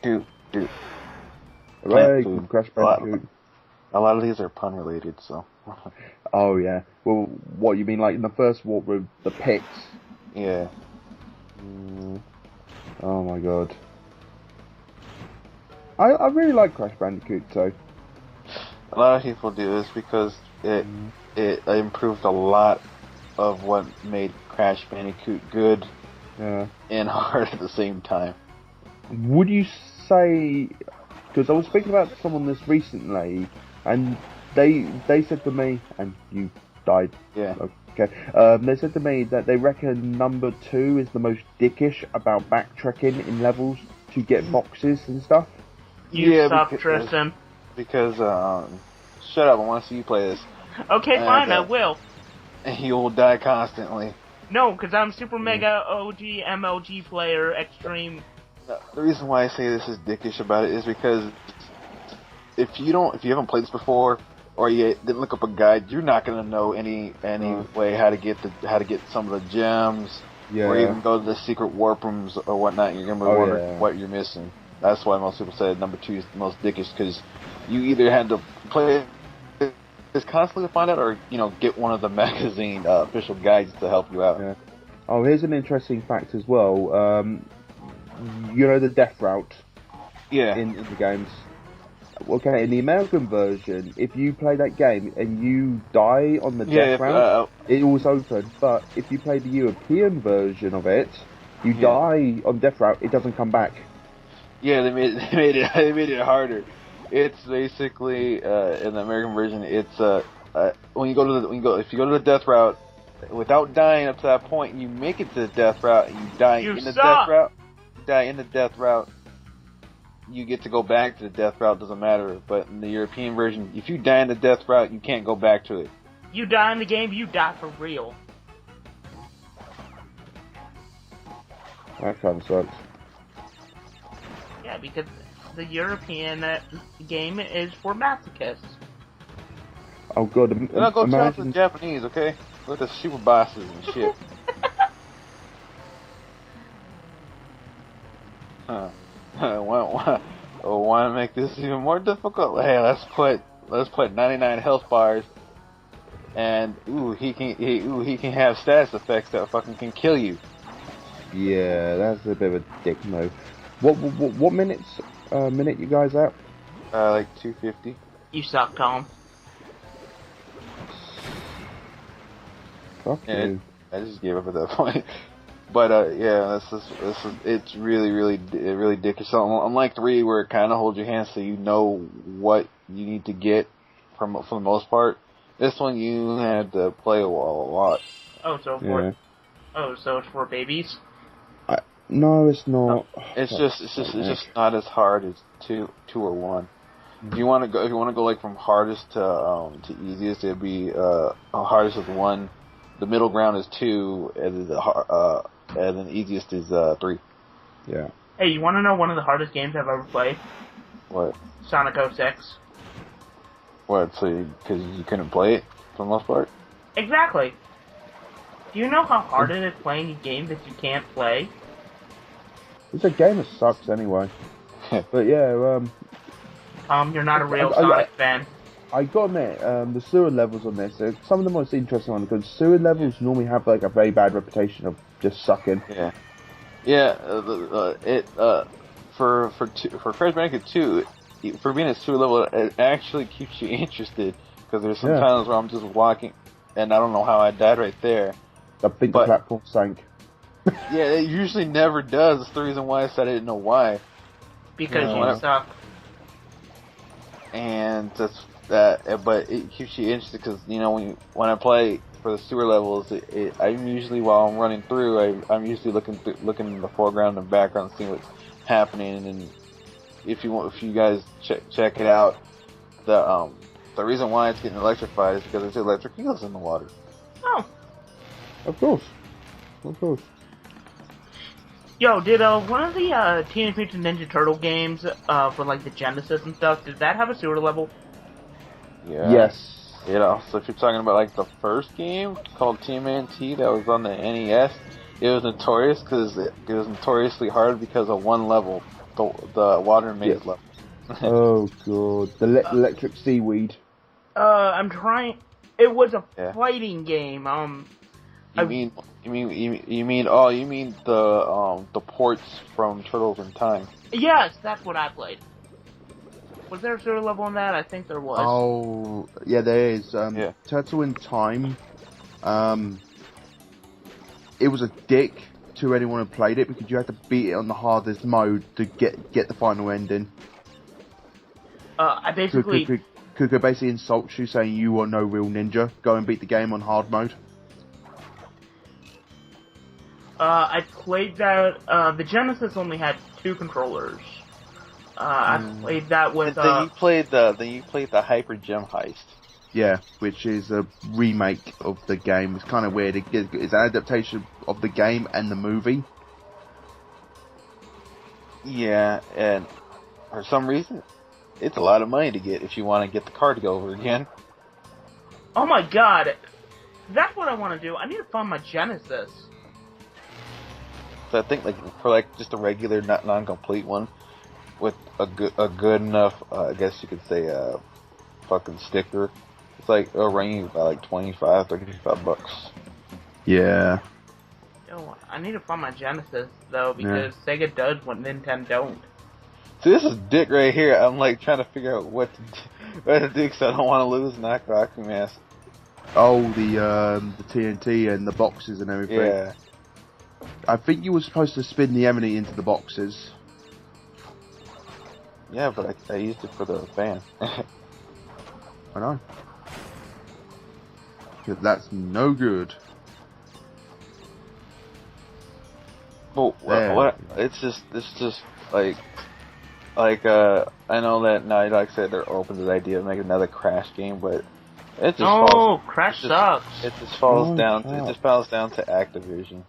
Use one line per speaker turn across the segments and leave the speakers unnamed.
Dude.
Hooray,
Food.
Crash Bandicoot.
A lot of these are pun related, so.
Oh, yeah. Well, what, you mean like in the first walkthrough, the pits?
Yeah.
Oh my god. I really like Crash Bandicoot, so.
A lot of people do this because it improved a lot of what made Crash Bandicoot good and hard at the same time.
Would you say, because I was speaking about someone this recently, and they said to me, and you died.
Yeah.
Okay. They said to me that they reckon number 2 is the most dickish about backtracking in levels to get boxes and stuff.
You suck, Tristan.
Because, shut up, I want to see you play this.
Okay, fine, I will.
You will die constantly.
No, because I'm Super Mega OG MLG player, Extreme.
The reason why I say this is dickish about it is because if you haven't played this before, or you didn't look up a guide, you're not gonna know any way how to get some of the gems, or even go to the secret warp rooms or whatnot. You're gonna be wondering what you're missing. That's why most people say number 2 is the most dickish, because you either had to play this constantly to find out, or get one of the magazine official guides to help you out.
Yeah. Oh, here's an interesting fact as well. The death route.
Yeah.
In the games. Okay, in the American version, if you play that game and you die on the death route, it was open. But if you play the European version of it, you die on death route, it doesn't come back.
Yeah, they made it harder. It's basically in the American version. It's if you go to the death route without dying up to that point, you make it to the death route. And you die in the death route. Die in the death route. You get to go back to the death route. Doesn't matter. But in the European version, if you die in the death route, you can't go back to it.
You die in the game, you die for real.
That kind of sucks.
Yeah, because the European game is for masochists.
Oh god,
Don't go tell the Japanese, okay? Look at the super bosses and shit. Want to make this even more difficult? Hey, let's put 99 health bars, and he can have status effects that fucking can kill you.
Yeah, that's a bit of a dick move. What minute you guys at?
Like 250.
You suck, Tom.
Fuck you.
I just gave up at that point. But it's really dickish. So unlike 3, where it kind of holds your hand so you know what you need to get for the most part, this one you had to play a lot.
Oh, so it's for babies?
No, it's not.
It's just not as hard as 2 or 1. If you want to go like from hardest to easiest, it'd be hardest is 1, the middle ground is 2, and then the easiest is 3.
Yeah.
Hey, you want to know one of the hardest games I've ever played?
What?
Sonic 06.
What? So because you couldn't play it for the most part?
Exactly. Do you know how hard it is playing a game that you can't play?
It's a game that sucks anyway. But yeah,
you're not a real Sonic fan.
I gotta admit, the sewer levels on this, some of the most interesting ones, because sewer levels normally have like a very bad reputation of just sucking.
Yeah. For Crash Bandicoot 2, for being a sewer level, it actually keeps you interested, because there's some times where I'm just walking, and I don't know how I died right there.
I think the platform sank.
Yeah, it usually never does. That's the reason why I said I didn't know why.
Because you suck.
And but it keeps you interested, because when I play for the sewer levels, I'm usually, while I'm running through, I'm usually looking in the foreground and background, seeing what's happening. And if you guys check it out, the reason why it's getting electrified is because there's electric eels in the water.
Oh,
of course.
Yo, did one of the Teenage Mutant Ninja Turtle games for like the Genesis and stuff, did that have a sewer level?
Yeah.
Yes.
So if you're talking about like the first game called TMNT that was on the NES, it was notorious because it was notoriously hard because of one level. the water maze level.
Oh god, the electric seaweed.
I'm trying. It was a fighting game.
You mean the ports from Turtles in Time?
Yes, that's what I played. Was there a zero level on that? I think there was.
Oh, yeah, there is. Turtle in Time. It was a dick to anyone who played it because you had to beat it on the hardest mode to get the final ending.
I basically
Kuko basically insults you, saying you are no real ninja. Go and beat the game on hard mode.
I played that. The Genesis only had 2 controllers. I played that with.
Then you played the Hyper Gem Heist.
Yeah, which is a remake of the game. It's kind of weird. It's an adaptation of the game and the movie.
Yeah, and for some reason, it's a lot of money to get if you want to get the card to go over again.
Oh my god, that's what I want to do. I need to find my Genesis.
So I think for just a regular non-complete one with a good enough, I guess you could say, fucking sticker. It's it'll run you about $25-$35.
Yeah.
Yo, I need to find my Genesis though because Sega does what Nintendo don't.
See, this is dick right here. I'm trying to figure out what to do because I don't want to lose Knock Mask.
Oh, the TNT and the boxes and everything.
Yeah.
I think you were supposed to spin the Emily into the boxes.
Yeah, but I used it for the fan.
I know. Because that's no good.
Well, what? It's just I know that now, like I said, they're open to the idea of making another Crash game, but it just
Crash sucks.
It just falls down to Activision.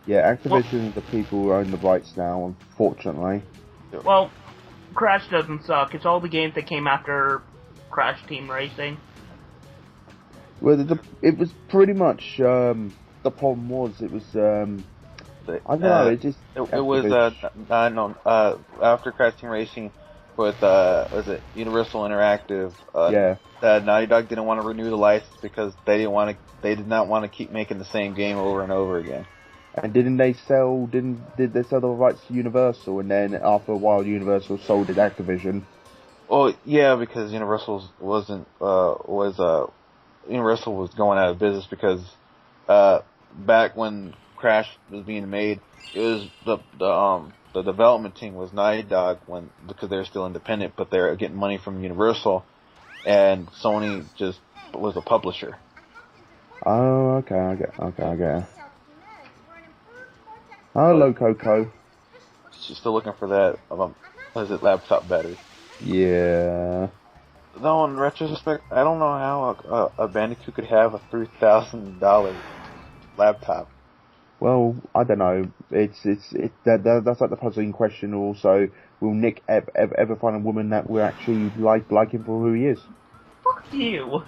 Yeah, Activision are the people who own the rights now, unfortunately.
Well, Crash doesn't suck. It's all the games that came after Crash Team Racing.
Well, it was pretty much, the problem was, it was, I don't know, it just...
It was, after Crash Team Racing with, was it Universal Interactive, Naughty Dog didn't want to renew the license because they did not want to keep making the same game over and over again.
And did they sell the rights to Universal, and then after a while Universal sold it Activision?
Oh yeah, because Universal was going out of business because back when Crash was being made, it was the development team was Naughty Dog because they were still independent, but they're getting money from Universal, and Sony just was a publisher.
Oh, okay, I get it. Hello, Coco.
She's still looking for that, laptop battery.
Yeah.
No, in retrospect, I don't know how a Bandicoot could have a $3,000 laptop.
Well, I don't know. That's like the puzzling question. Also, will Nick ever find a woman that will actually like him for who he is?
Fuck you.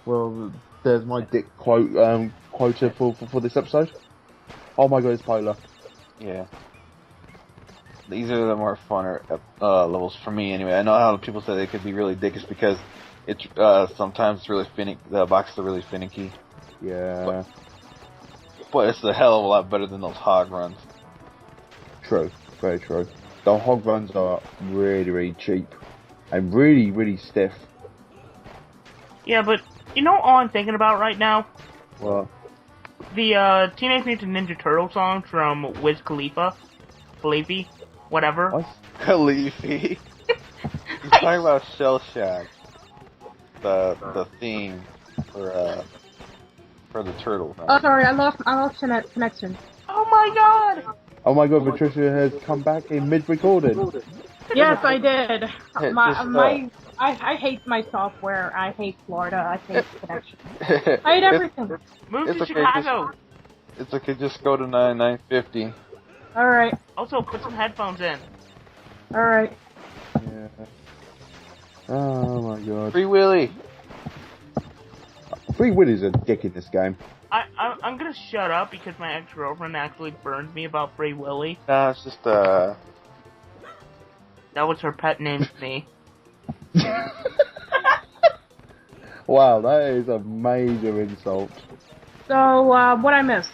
Well, there's my dick quota for this episode. Oh my god, it's Polar.
Yeah. These are the more funner levels for me, anyway. I know how people say they could be really dickish because it's sometimes it's really finicky. The boxes are really finicky.
Yeah.
But it's a hell of a lot better than those hog runs.
True. Very true. The hog runs are really, really cheap. And really, really stiff.
Yeah, but you know all I'm thinking about right now?
What?
The Teenage Mutant Ninja Turtle songs from Wiz Khalifa. Khalifi? Whatever.
What?
Khalifi. He's talking about Shell Shock. The theme for the turtle. Right?
Oh, sorry, I lost connection.
Oh my god!
Oh my god, Patricia has come back in mid-recording.
Yes, I did. I hate my software. I hate Florida. I hate connection. I hate everything.
Move to Chicago.
It's okay, just go to 950.
Alright.
Also, put some headphones in.
Alright.
Yeah. Oh my god.
Free Willy.
Free Willy's a dick in this game.
I'm gonna shut up because my ex-girlfriend actually burned me about Free Willy.
No, it's just
That was her pet name to me.
Wow, that is a major insult.
So, what I missed?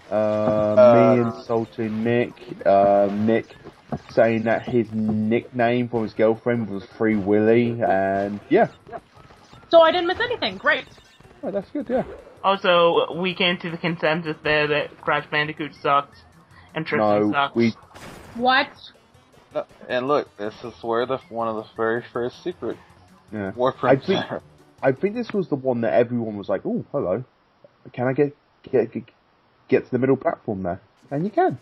Me insulting Nick. Nick saying that his nickname for his girlfriend was Free Willy, and yeah.
So I didn't miss anything. Great.
Oh, that's good, yeah.
Also, we came to the consensus there that Crash Bandicoot sucks and Tristan sucks.
What?
And look, this is where one of the very first secret
warprints are. I think this was the one that everyone was like, "Oh, hello, can I get to the middle platform there?" And you can.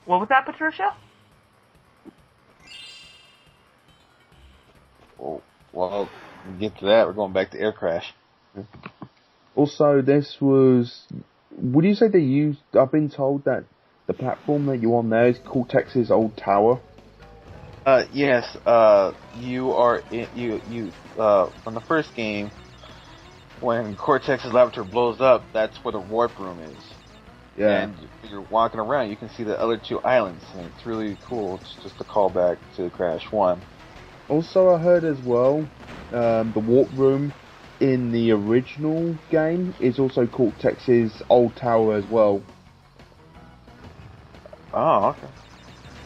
What was that, Patricia?
Well, we'll get to that. We're going back to Air Crash.
Also, this was. Would you say they used? I've been told that the platform that you're on there is Cortex's old tower.
Yes. You are from the first game. When Cortex's laboratory blows up, that's where the warp room is.
Yeah.
And you're walking around, you can see the other two islands, and it's really cool. It's just a callback to Crash 1.
Also, I heard as well, the warp room in the original game is also Cortex's old tower as well.
Oh, okay.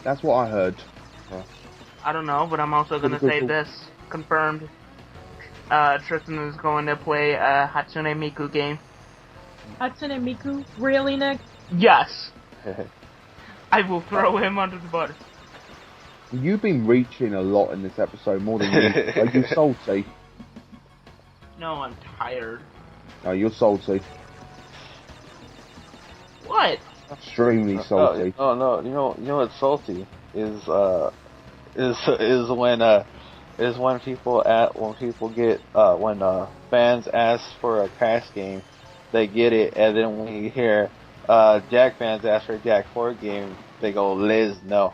That's what I heard.
Yeah.
I don't know, but I'm also gonna say this. Confirmed. Tristan is going to play a Hatsune Miku game.
Hatsune Miku? Really, Nick?
Yes. I will throw him under the bus.
You've been reaching a lot in this episode, more than you. Are you salty?
No, I'm tired.
No, you're salty.
What?
Extremely salty.
Oh no, you know what's salty is when fans ask for a Crash game, they get it, and then when you hear Jack fans ask for a Jack 4 game, they go, Liz, no.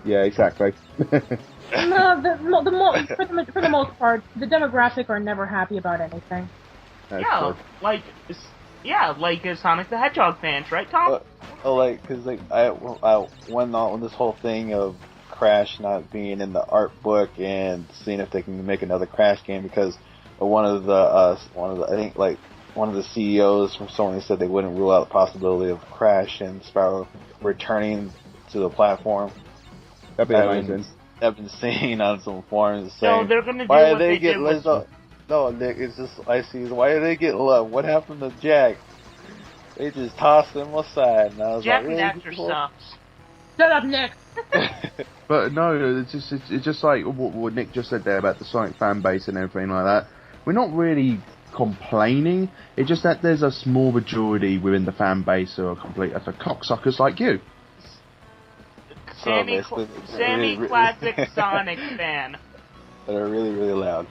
Yeah, exactly.
No, for the most part, the demographic are never happy about anything.
That's
yeah,
true.
like Sonic the Hedgehog fans, right, Tom?
When this whole thing of Crash not being in the art book and seeing if they can make another Crash game, because one of the CEOs from Sony said they wouldn't rule out the possibility of Crash and Sparrow returning to the platform.
That'd be amazing.
I've been seeing on some forums
No,
saying,
they're gonna do what they did with...
No, Nick, it's just, I see, why did they get love? What happened to Jack? They just tossed him aside, and I was
Jack
like,
and actor sucks.
Shut up, Nick!
But no, it's just like what Nick just said there about the Sonic fan base and everything like that. We're not really complaining. It's just that there's a small majority within the fan base who are complete utter cocksuckers like you.
Semi-classic Sonic fan.
That are really, really loud.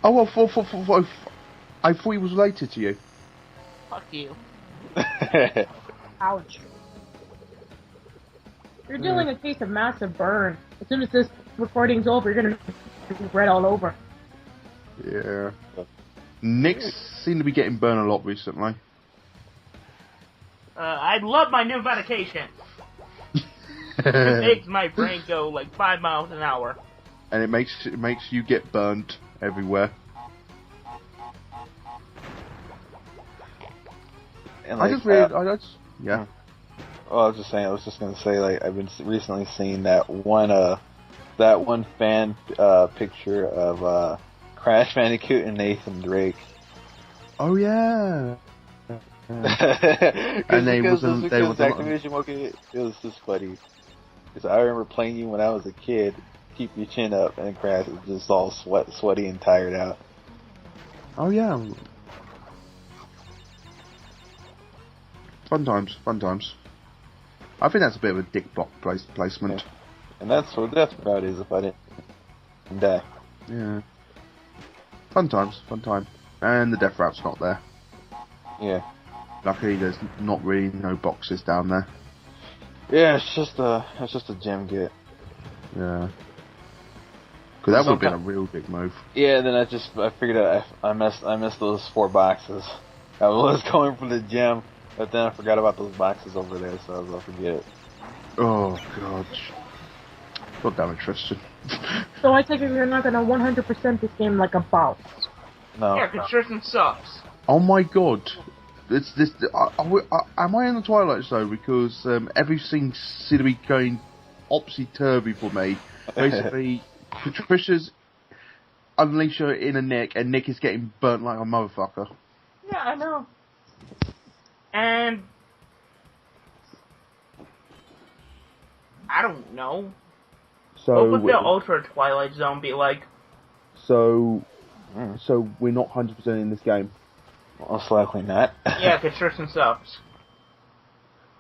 Oh, I thought he was related to you.
Fuck you.
Ouch. You're dealing a case of massive burn. As soon as this recording's over, you're gonna be red all over.
Yeah. Nick's seemed to be getting burned a lot recently.
I love my new medication. It makes my brain go like 5 miles an hour.
And it makes you get burnt everywhere.
And
I just really, yeah.
Oh, I was just gonna say, like, I've been recently seeing that one fan picture of Crash Bandicoot and Nathan Drake.
Oh yeah.
And they was Activision working. It was just funny. Because I remember playing you when I was a kid. Keep your chin up, and Crash was just all sweaty and tired out.
Oh yeah. Fun times. I think that's a bit of a dick block placement.
Yeah. And that's what it is if I didn't die.
Yeah. Fun time. And the death route's not there.
Yeah.
Luckily there's not really no boxes down there.
Yeah, it's just a gem get.
Yeah. Because that would have been a real big move.
Yeah, then I figured out I missed those 4 boxes. I was going for the gem, but then I forgot about those boxes over there, so I was gonna forget it.
Oh god. God damn it, Tristan.
So I take it you're not gonna 100% this game like a boss.
No.
Yeah, construction sucks.
Oh my god. Am I in the Twilight Zone? Because everything seems to be going topsy-turvy for me. Basically, Patricia's unleashed her inner Nick, and Nick is getting burnt like a motherfucker.
Yeah, I know. And I don't know.
So
what would the Ultra Twilight Zone be like?
So we're not 100% in this game.
Most likely not.
Yeah, construction sucks.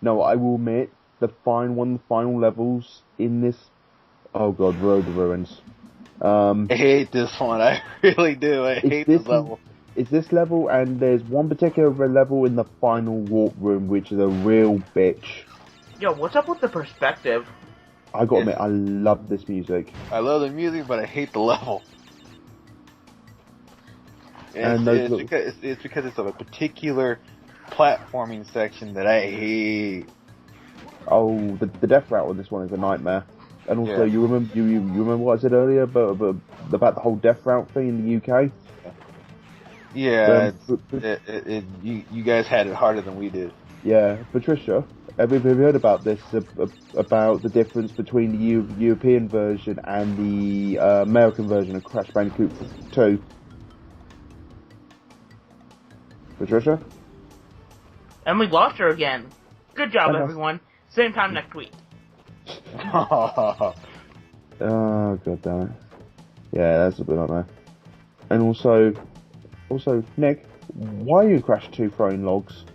No, I will admit, the final levels in this... Oh god, Road of Ruins.
I hate this one, I really do. I hate this level.
It's this level, and there's one particular level in the final warp room, which is a real bitch.
Yo, what's up with the perspective?
I gotta admit, I love this music.
I love the music, but I hate the level. It's because it's of a particular platforming section that I hate.
Oh, the death route on this one is a nightmare. And also, you remember what I said earlier about the whole death route thing in the UK?
Yeah, you guys had it harder than we did.
Yeah, Patricia, have you heard about this? About the difference between the European version and the American version of Crash Bandicoot 2? Patricia?
And we lost her again. Good job, everyone. Same time next week.
Oh, god damn it. Yeah, that's a bit like that. And also, Nick, why are you in Crash 2 throwing logs?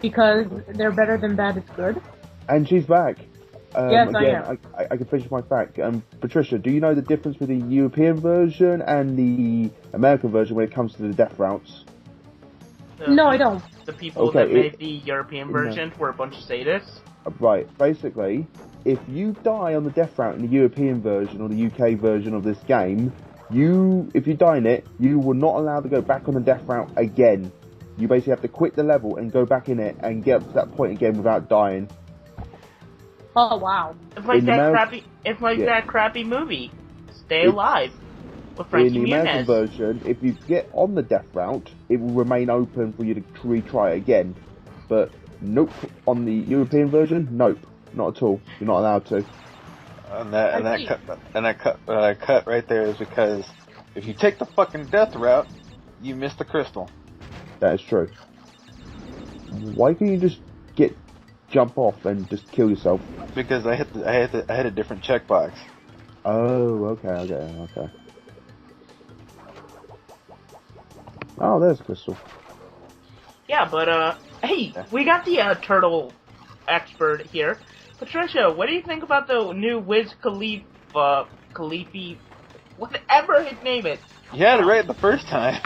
Because they're better than bad is good.
And she's back.
Yes, again,
I can finish my fact. Patricia, do you know the difference between the European version and the American version when it comes to the death routes?
No, I don't.
The people that made the European version were a bunch of sadists.
Right, basically, if you die on the death route in the European version or the UK version of this game, if you die in it, you were not allowed to go back on the death route again. You basically have to quit the level and go back in it and get up to that point again without dying.
Oh wow!
It's like that crappy movie, Stay Alive, with Frankie
In the
Muniz.
American version, if you get on the death route, it will remain open for you to retry it again. But nope, on the European version, nope, not at all. You're not allowed to.
And that cut right there is because if you take the fucking death route, you miss the crystal.
That is true. Why can't you just jump off and just kill yourself?
Because I had a different checkbox.
Oh, okay. Oh, there's a crystal.
Yeah, but hey, we got the turtle expert here. Patricia, what do you think about the new Wiz Khalifi, whatever his name is?
You had it right the first time.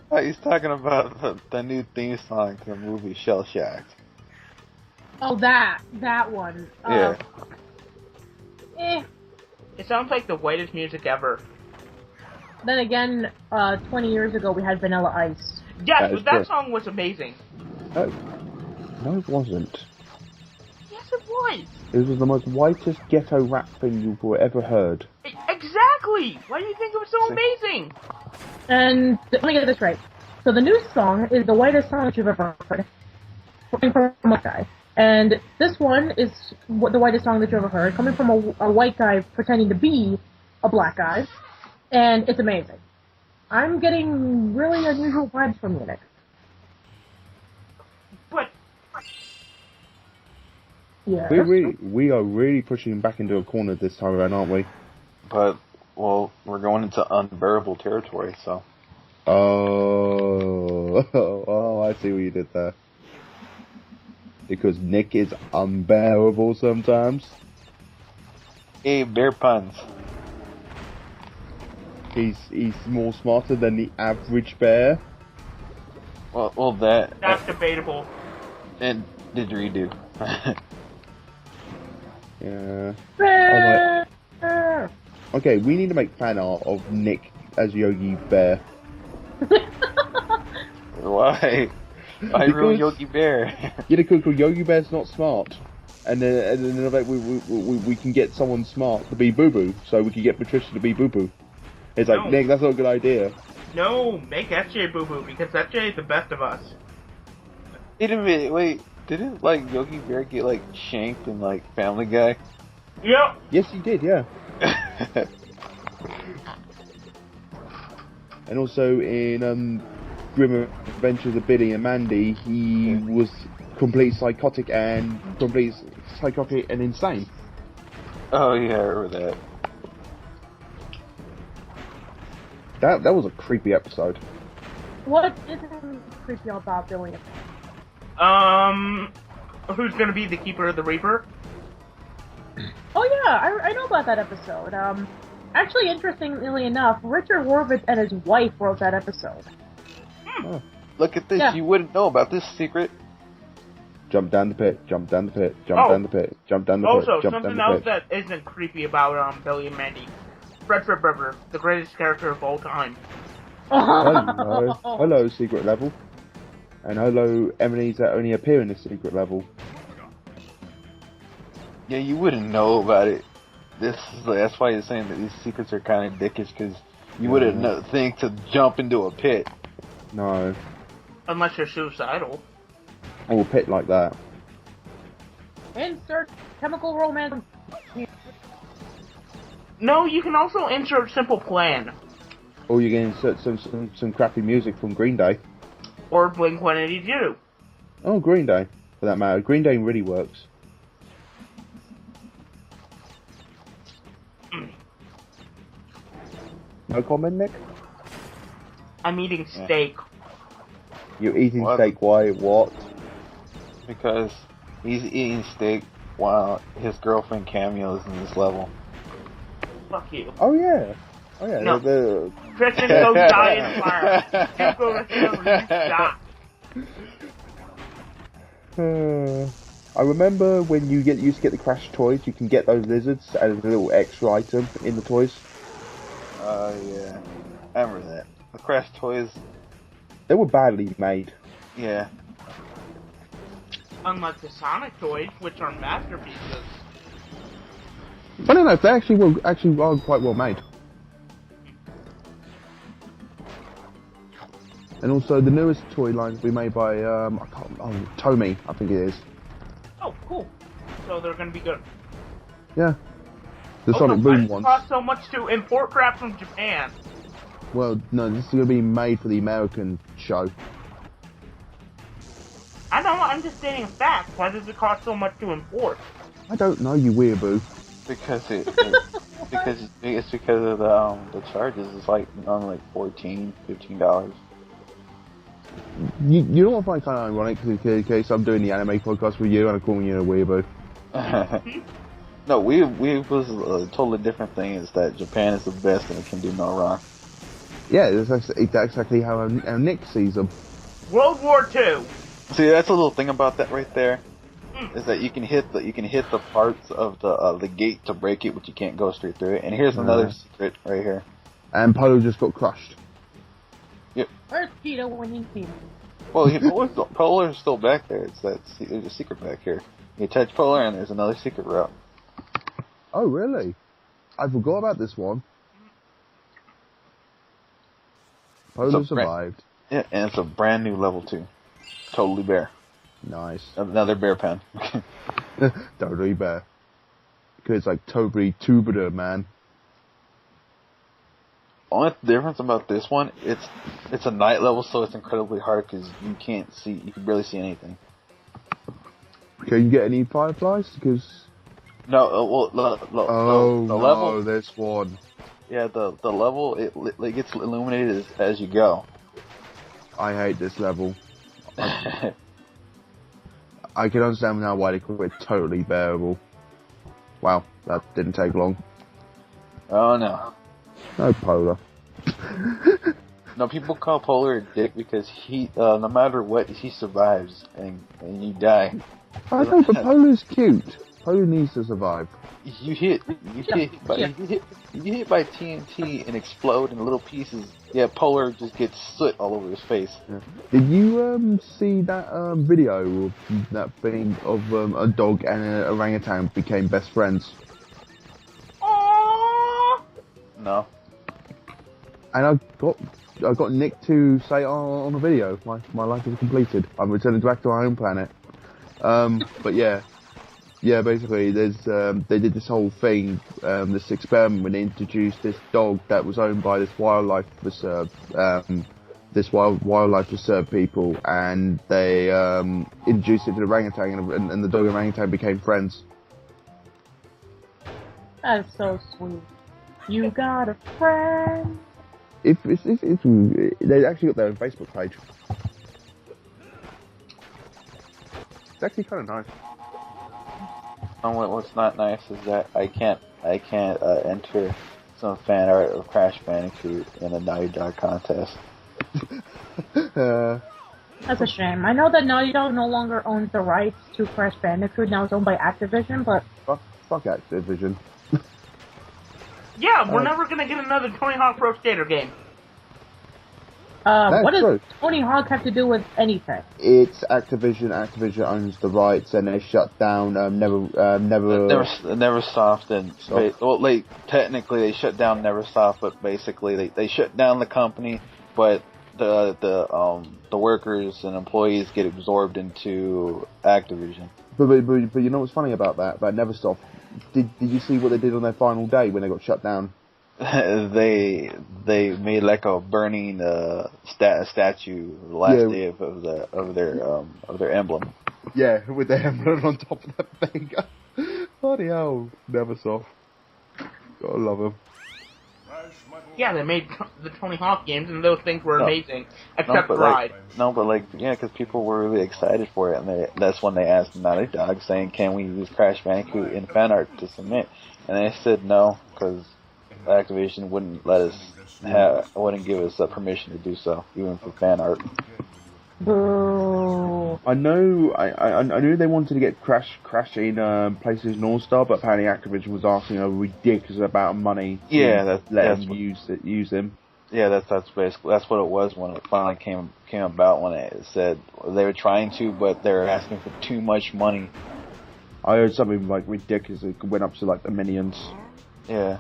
He's talking about the new theme song to the movie Shell Shocked.
Oh, that one.
Yeah.
It sounds like the whitest music ever.
Then again, 20 years ago we had Vanilla Ice.
Yes, but that song was amazing.
No, it wasn't.
Yes, it was.
It was the most whitest ghetto rap thing you've ever heard.
Exactly! Why do you think it was so amazing?
And let me get this right. So the new song is the whitest song that you've ever heard. Coming from a guy. And this one is the whitest song that you've ever heard, coming from a white guy pretending to be a black guy. And it's amazing. I'm getting really unusual vibes from Nick.
But
yeah,
we are really pushing him back into a corner this time around, aren't we?
But well, we're going into unbearable territory, so.
Oh, I see what you did there. Because Nick is unbearable sometimes.
Hey, bear puns.
He's more smarter than the average bear.
Well, that's
debatable.
And didgeridoo.
Yeah. Oh my. Okay, we need to make fan art of Nick as Yogi Bear.
Why? Why ruin Yogi Bear?
Yeah, because Yogi Bear's not smart. And then we can get someone smart to be Boo Boo, so we can get Patricia to be Boo Boo. It's like, Nick, that's not a good idea.
No, make SJ Boo Boo, because SJ is the best of us.
Wait a minute, wait. Didn't, like, Yogi Bear get, like, shanked in, like, Family Guy?
Yep.
Yes, he did, yeah. And also in Grim Adventures of Billy and Mandy, he was completely psychotic and insane.
Oh yeah, I remember
that. That was a creepy episode.
What isn't creepy about Billy?
Who's gonna be the Keeper of the Reaper?
Oh yeah, I know about that episode. Actually, interestingly enough, Richard Horvitz and his wife wrote that episode.
Oh.
Look at this, you wouldn't know about this secret.
Jump down the pit, jump down the pit, jump down the pit, jump down the pit,
also,
jump down the pit.
something else that isn't creepy about Billy and Mandy. Fred River, the greatest character of all time.
Hello, secret level. And hello, enemies that only appear in the secret level.
Yeah, you wouldn't know about it. That's why you're saying that these secrets are kind of dickish, because you wouldn't think to jump into a pit.
No.
Unless you're suicidal.
Or a pit like that.
Insert chemical romance.
No, you can also insert Simple Plan.
Or you can insert some crappy music from Green Day.
Or Blink-182.
Oh, Green Day, for that matter. Green Day really works. No comment, Nick?
I'm eating steak.
You're eating steak, why? What?
Because he's eating steak while his girlfriend cameos in this level.
Fuck you.
Oh yeah. Oh yeah.
No. Christian, go die in the fire. You go to hell, you stop.
I remember when you used to get the Crash toys, you can get those lizards as a little extra item in the toys.
Oh yeah. I remember that. The Crash toys.
They were badly made.
Yeah.
Unlike the Sonic toys, which are masterpieces.
Funny enough, they actually are quite well made. And also, the newest toy lines will be made by Tomy, I think it is.
Oh, cool. So they're gonna be good.
Yeah. The Sonic Boom ones.
Why does it cost so much to import crap from Japan?
Well, no, this is going to be made for the American show.
I know, I'm just stating a fact. Why does it cost so much to import?
I don't know, you weeaboo.
Because it's because of the charges. It's like only like $14-15.
You know what I find kind of ironic? Because I'm doing the anime podcast with you and I'm calling you a weeaboo.
No, weeb was a totally different thing. Is that Japan is the best and it can do no wrong.
Yeah, that's exactly how Nick sees them.
World War II.
See, that's a little thing about that right there. Is that you can hit the parts of the gate to break it, but you can't go straight through it. And here's another secret right here.
And Polo just got crushed.
Yep.
Where's Cheetah when you see him?
Well, Polar's still back there. There's a secret back here. You touch Polar, and there's another secret route.
Oh, really? I forgot about this one. Polo survived.
Yeah, and it's a brand new level 2. Totally bare.
Nice.
Another bear pen.
Totally bare. Because it's like totally tubular, man.
Only difference about this one, it's a night level, so it's incredibly hard because you can barely see anything.
Can you get any fireflies? Because
no, the level.
There's one.
Yeah, the level it gets illuminated as you go.
I hate this level. I can understand now why they call it totally bearable. Wow, that didn't take long.
Oh no.
No, Polar.
No, people call Polar a dick because he, no matter what, he survives and you die.
I know, but Polar's cute. totally needs to survive.
You hit by TNT and explode in little pieces. Yeah, Polar just gets soot all over his face.
Yeah. Did you see that video of that thing of a dog and an orangutan became best friends?
Aww.
No.
And I got Nick to say on the video, my life is completed. I'm returning back to our home planet. But yeah, basically, they did this whole thing, this experiment when they introduced this dog that was owned by this wildlife reserve, wildlife reserve people, and they introduced it to the orangutan, and the dog and orangutan became friends.
That's so sweet. You got a friend.
They actually got their own Facebook page. It's actually kind of nice.
What's not nice is that I can't enter some fan art of Crash Bandicoot in a Naughty Dog contest.
That's a shame. I know that Naughty Dog no longer owns the rights to Crash Bandicoot. Now it's owned by Activision, but
fuck Activision.
Yeah, we're never gonna get another Tony Hawk Pro Skater game.
What does
true.
Tony Hawk have to do with anything?
It's Activision. Activision owns the rights, and they shut down
Neversoft, and technically they shut down Neversoft, but basically they shut down the company, but the workers and employees get absorbed into Activision.
But you know what's funny about that? About Neversoft? Did you see what they did on their final day when they got shut down?
they made like a burning statue the last day of their emblem.
Yeah, with their emblem on top of that thing. Bloody hell, Neversoft. Gotta love them.
Yeah, they made the Tony Hawk games, and those things were amazing, except Ride.
Because people were really excited for it, and that's when they asked Naughty Dog, saying, "Can we use Crash Bandicoot in fan art to submit?" And they said no, because Activision wouldn't wouldn't give us permission to do so, even for fan art.
Boo.
I knew they wanted to get Crash in PlayStation All-Star, but apparently Activision was asking a ridiculous amount of money to let them use him.
Yeah, that's basically what it was when it finally came about, when it said they were trying to, but they were asking for too much money.
I heard something like ridiculous. It went up to like the millions.
Yeah.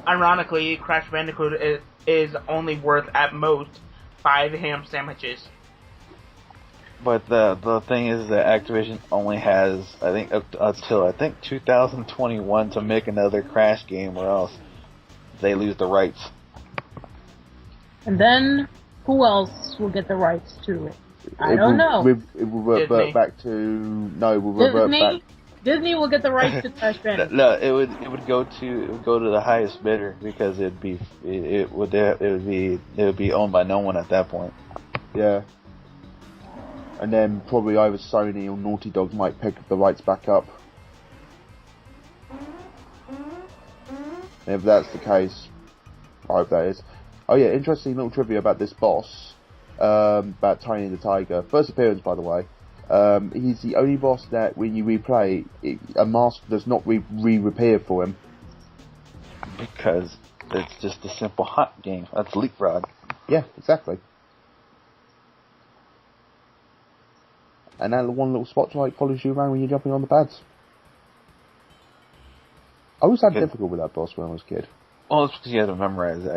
Ironically, Crash Bandicoot is only worth at most 5 ham sandwiches.
But the thing is that Activision only has, I think, until 2021 to make another Crash game, or else they lose the rights.
And then who else will get the rights to it? I don't know.
It will revert back to
Disney will get the rights to Crash Bandicoot.
No, it would go to the highest bidder, because it would be owned by no one at that point.
Yeah. And then probably either Sony or Naughty Dog might pick the rights back up. If that's the case, I hope that is. Oh yeah, interesting little trivia about this boss, about Tiny the Tiger. First appearance, by the way. He's the only boss that when you replay, a mask does not reappear for him.
Because it's just a simple hot game. That's leapfrog.
Yeah, exactly. And that one little spotlight follows you around when you're jumping on the pads. I always had difficult with that boss when I was a kid.
Well, it's because you had to memorize it.